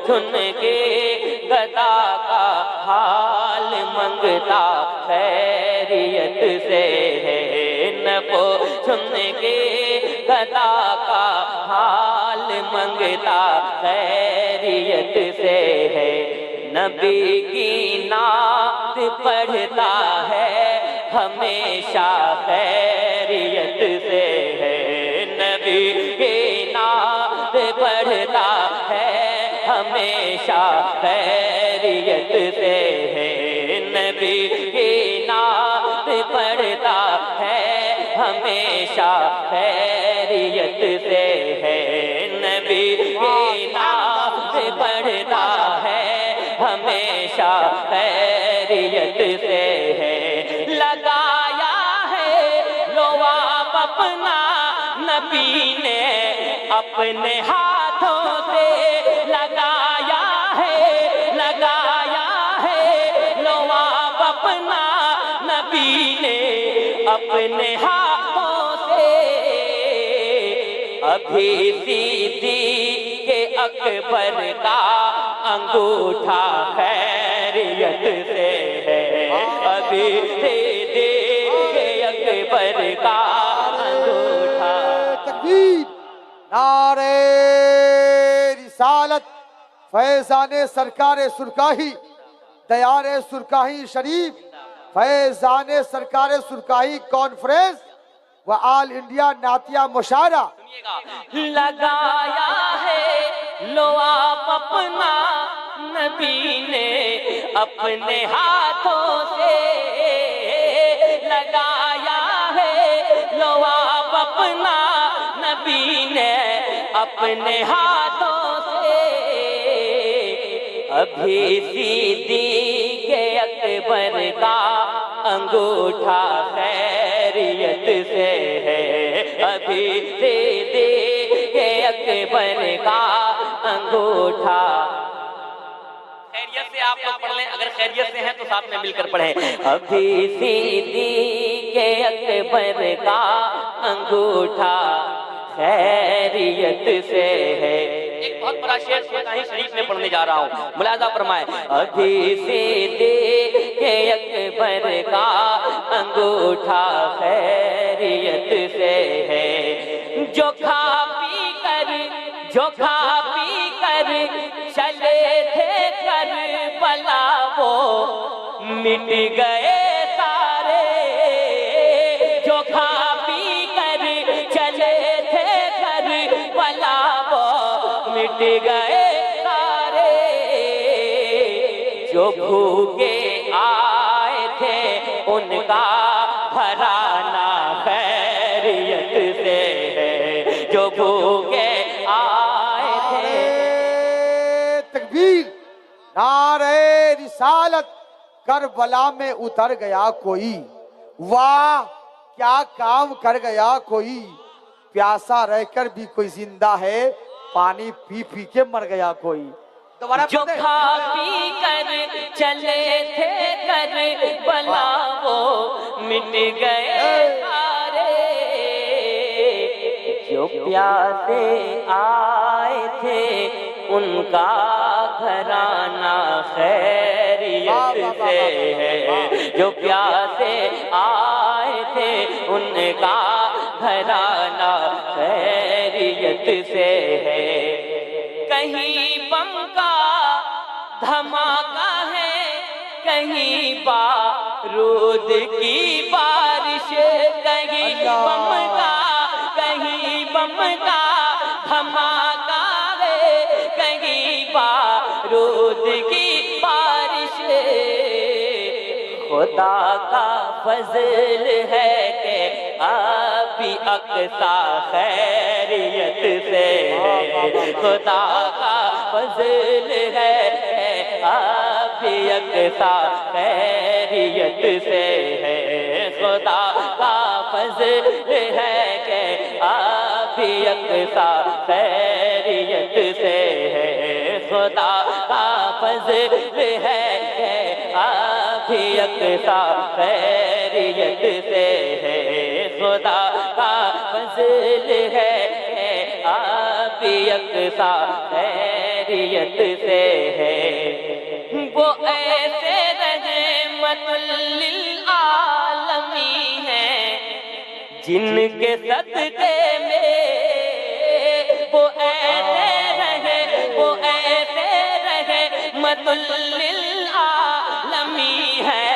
سن کے گدا کا حال منگتا خیریت سے ہے، نہ سن کے گدا کا حال منگتا خیریت سے ہے، نبی کی نعت پڑھتا ہے ہمیشہ خیریت سے ہے، نبی کی نعت پڑھتا ہے ہمیشہ خیریت سے ہے، نبی کی نعت پڑھتا ہے ہمیشہ خیریت سے ہے، نبی کی نعت پڑھتا ہے ہمیشہ خیریت سے ہے، لگایا ہے لواب اپنا نبی نے اپنے ہاتھوں سے، لگایا ہے لواب اپنا نبی نے اپنے ہاتھوں سے، ابھی صدیق اکبر کا انگوٹھا خیریت سے ہے، ابھی صدیق اکبر کا انگوٹھا۔ تکبیر، نعرہ رسالت، فیضان سرکار سرکاہی، دیار سرکاہی شریف، فیضان سرکار سرکاہی کانفرنس و آل انڈیا نعتیہ مشاعرہ۔ لگایا ہے لواب اپنا نبی نے اپنے ہاتھوں سے، لگایا ہے لواب اپنا نبی نے اپنے ہاتھوں سے، ابھی صدیق اکبر کا انگوٹھا خیریت سے ہے، ابھی صدیق اکبر کا انگوٹھا۔ خیریت سے آپ لوگ پڑھ لیں، اگر خیریت سے ہیں تو ساتھ میں مل کر پڑھیں، ابھی صدیق اکبر کا انگوٹھا خیریت سے ہے۔ ایک بہت بڑا شعر سرکاہی شریف میں پڑھنے جا رہا ہوں، ملاحظہ فرمائیں، ابھی صدیق اکبر کا انگوٹھا خیریت سے ہے، جو کھا پی کر چلے تھے کربلا وہ مٹ گئے سارے، جو کھا پی کر چلے تھے کربلا وہ مٹ گئے سارے، جو بھوکے آئے تھے ان کا گھرانہ خیریت سے ہے، جو بھوکے آئے تھے۔ تکبیر، نعرہ رسالت، کربلا میں اتر گیا کوئی، واہ کیا کام کر گیا کوئی، پیاسا رہ کر بھی کوئی زندہ ہے، پانی پی پی کے مر گیا کوئی۔ جو کھا پی کر چلے تھے کربلا وہ مٹ گئے سارے، جو پیاسے آئے تھے ان کا گھرانہ خیریت سے ہے، جو پیاسے آئے تھے ان کا گھرانہ خیریت سے ہے، کہیں بم کا دھماکہ ہے کہیں بارود کی بارش، کہیں بم کا دھماکہ ہے کہیں بارود کی بارش، خدا کا فضل ہے کہ ابھی اقصی خیریت سے ہے، خدا کا فضل ہے کہ ابھی اقصی خیریت سے ہے، خدا کا فضل ہے کہ ابھی اقصی خیریت سے ہے، خدا کا فضل ہے کہ ابھی اقصی خیریت سے ہے، خدا کا فضل ہے کہ ابھی اقصی خیریت خیریت سے ہے، وہ ایسے رحمت للعالمین ہیں جن کے صدقے میں وہ ایسے رحمت للعالمین ہے،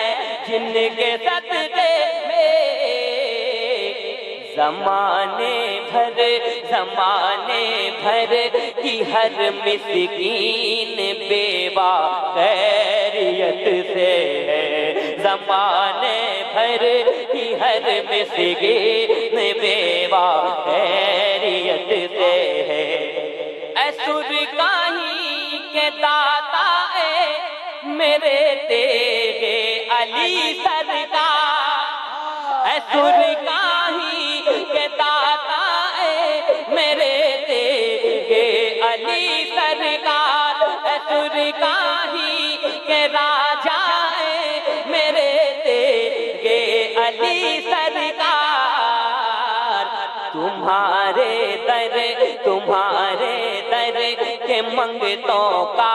جن کے صدقے میں زمانے بھر کی ہر مسکین بیوہ خیریت سے ہے، زمانے بھر کی ہر مسکین بیوہ خیریت سے ہے۔ اے سرکاہی کے داتا اے میرے تیرے علی سرکار، اے سرکاہی کے داتا اے میرے تیرے علی سرکار، اے سرکاہی کے راجا اے میرے تیرے علی سرکار، تمہارے در کے منگتوں کا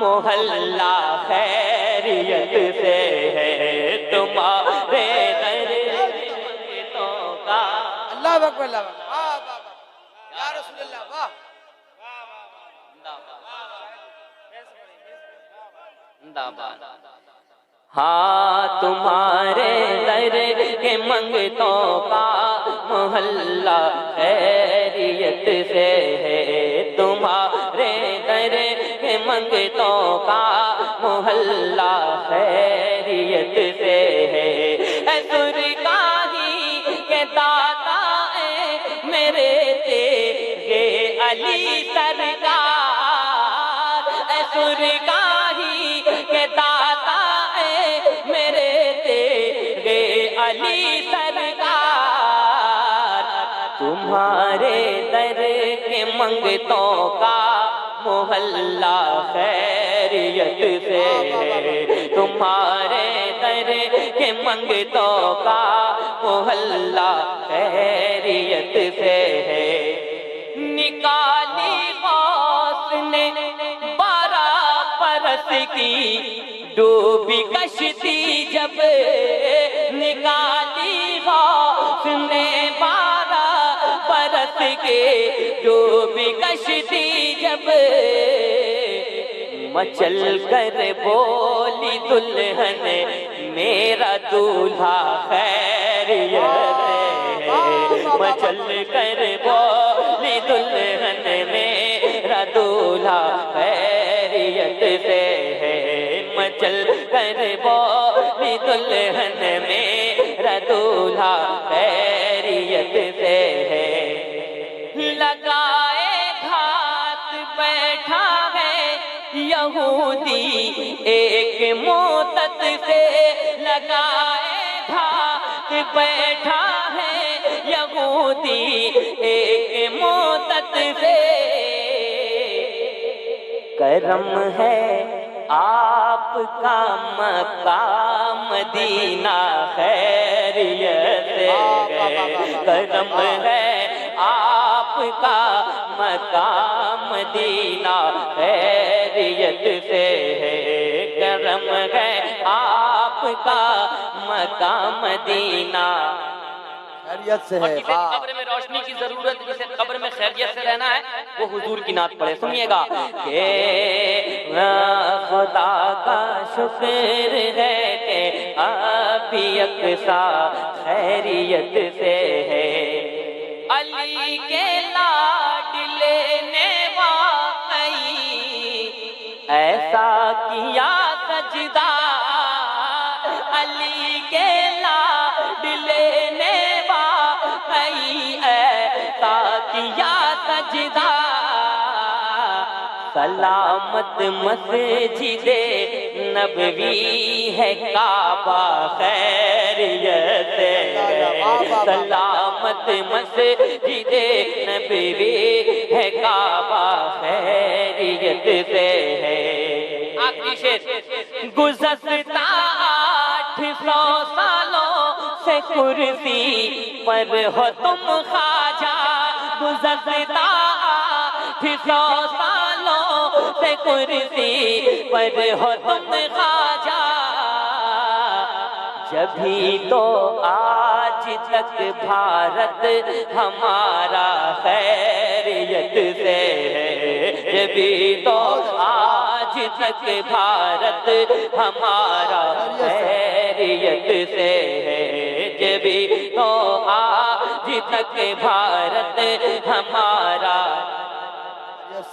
محلہ خیریت سے ہے، تمہارے در کے منگتوں کا۔ اللہ اکبر، اللہ اکبر، واہ واہ واہ، یا رسول اللہ، واہ ہاں تمہارے در کے منگتوں کا محلہ خیریت سے ہے، تمہارے در کے منگتوں کا محلہ خیریت سے ہے۔ اے سرکاہی کے داتا اے میرے تیرے علی سرکار، اے سرکاہی کے داتا اے میرے تیرے علی سرکار، تمہارے در کے منگتوں کا محلہ خیریت سے ہے، تمہارے در کے منگتوں کا محلہ خیریت سے ہے۔ نکالی غوث نے 12 برس کی ڈوبی کشتی جب، نکالی غوث نے 12 برس کے ڈوبی کشتی جب، مچل کر بولی دلہن میرا دولہا خیریت سے ہے، مچل کر بولی دلہن میرا دولہا خیریت سے ہے، مچل کر بولی دلہن میرا دولہا خیریت سے ہے۔ لگائے گھات بیٹھا ہے یہودی ایک موتت سے، لگائے گھات بیٹھا ہے یہودی ایک موتت سے، کرم ہے آپ کا مکہ مدینہ خیریت سے ہے، کرم ہے آپ کا مکہ مدینہ خیریت سے ہے، کرم ہے آپ کا مکہ مدینہ خیریت سے ہے۔ جسے قبر میں روشنی کی ضرورت، جسے قبر میں خیریت سے رہنا ہے، وہ حضور کی نعت پڑھے۔ سنیے گا کہ خدا کا شکر ہے کہ آپ بھی یکساں خیریت سے ہے، علی کے لاڈلے نے واقعی ایسا کیا سجدہ، علی کے لاڈلے نے واقعی ایسا کیا سجدہ، سلامت مسجد نبوی ہے کعبہ خیریت سے ہے، سلامت مسجد نبوی ہے کعبہ خیریت سے ہے۔ آخری شعر، گزشتہ 800 سالوں سے کرسی پر ہو تم خواجہ، گزشتہ 800 سالوں سے کرسی پر ہو تم خواجہ، جبھی تو آج تک بھارت ہمارا خیریت سے ہے، جبھی تو آج تک بھارت ہمارا خیریت سے ہے، جبھی تو آج تک بھارت ہمارا